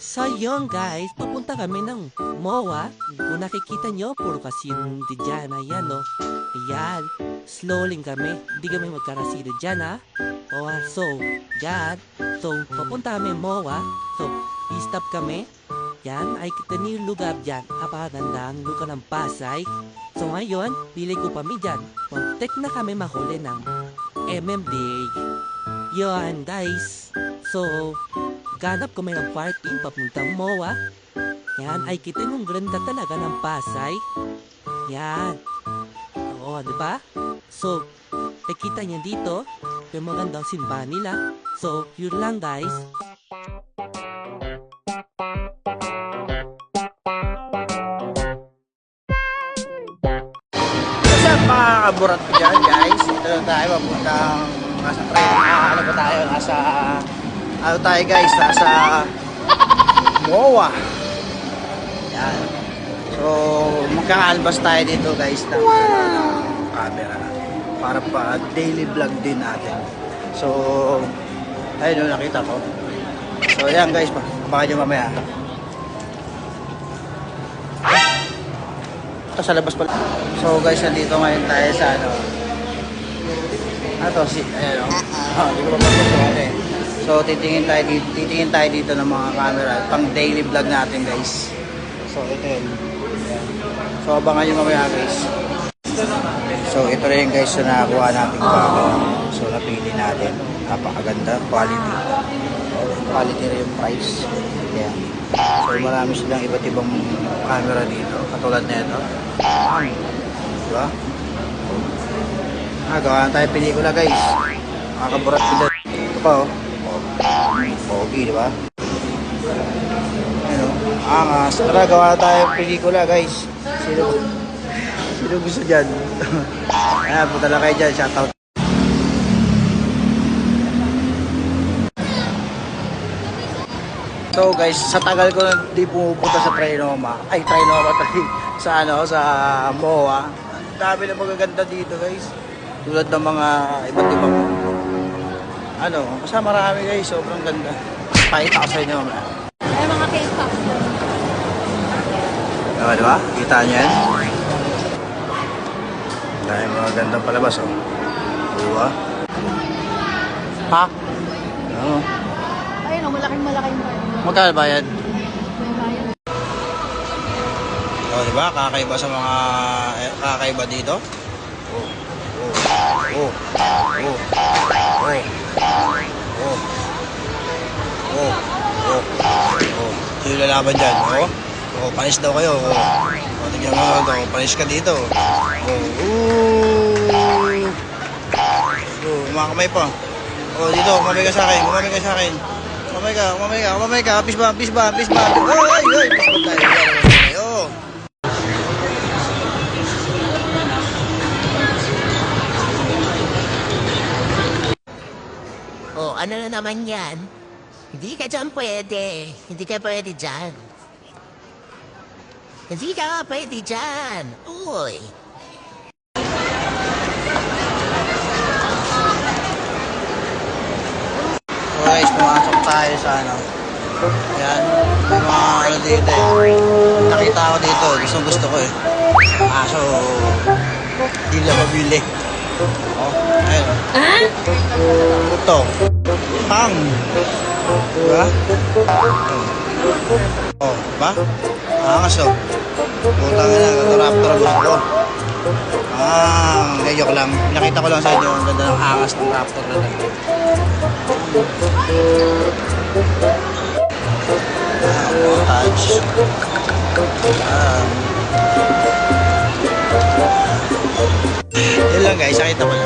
So yun guys, pupunta kami ng MOA. Kung nakikita nyo, puro kasino dyan. Ayan o. Ayan. Slowly kami. Hindi kami magkarasino dyan ha. So, yan. So, papunta kami MOA. So, i-stop kami. Yan, ay kita niyo yung lugar dyan. Napakaganda ang lugar ng Pasay. So ngayon, pili ko kami dyan. Muntik na kami mahuli ng MMDA. Yan guys. So, ganap kami ng parking papuntang MOA. Yan, ay kita yung ganda talaga ng Pasay. Yan. Oo, diba? So, nakita niya dito, yung magandang simbahan nila. So, yun lang guys. What's up mga kaburat ko dyan guys? Ito na tayo papuntang nasa train. Ano ba tayo? Ano tayo guys? Nasa MOA. Yan. So, magka-canvas tayo dito guys ng camera para pa daily vlog din natin. So, ayun yung nakita ko. So, yan guys. Baka nyo mamaya. Ito sa labas pala. So guys, nandito ngayon tayo sa ano. Ayan o. Hindi ko mapapagpapalit eh. So titingin tayo dito ng mga camera pang daily vlog natin guys. So ito yun. Ayan. So abangan nyo mamaya guys. So ito rin guys yung nakakuha natin camera. So napili natin. Napakaganda. Quality. Quality rin yung price. Ayan. So marami silang iba't ibang camera dito. Katulad na ito. Diba? Gawa na tayo pelikula guys. Makakaburat ko dyan. Ito pa oh. Pogi diba? Ano? Angas. Tara gawa na tayo pelikula guys. Sino gusto dyan? Ayan, punta lang kayo dyan. Shoutout. So guys, sa tagal ko na di pumupunta sa Trinoma, sa MOA. Ang dami na magaganda dito guys. Tulad ng mga iba't ibang basta marami guys, sobrang ganda. Pakita ko sa inyo mamaya. Ay, mga K-pop. Diba? Kita nyo yan? Dahil mga gandang palabas oh. Diba? Pak! Ano? Ayun, malaking Magkano ba yan? may bayan. O, diba? Kakaiba sa mga kakaiba dito. Sino lalaban dyan? Panis daw kayo. Tignan mo, panis ka dito. Umakamay pa. Dito, umamay ka sa akin. Umamay ka. Peace bomb. Ay, peace bomb tayo. Ano na naman yan? Hindi ka dyan pwede. Hindi ka pwede dyan. Hindi ka pwede dyan. Uy. So guys, pumasok tayo sa yan, mga dito eh. Nakita ako dito, gusto ko eh. So, di lang mabili. Ayun. Ito. Pang. Diba? Diba? Angas oh. Putang na, ito raptor gusto ko. Joke lang. Nakita ko lang sa inyo ang ganda ng angas ng raptor na lang. Touch. Yun lang guys, nakita ko lang.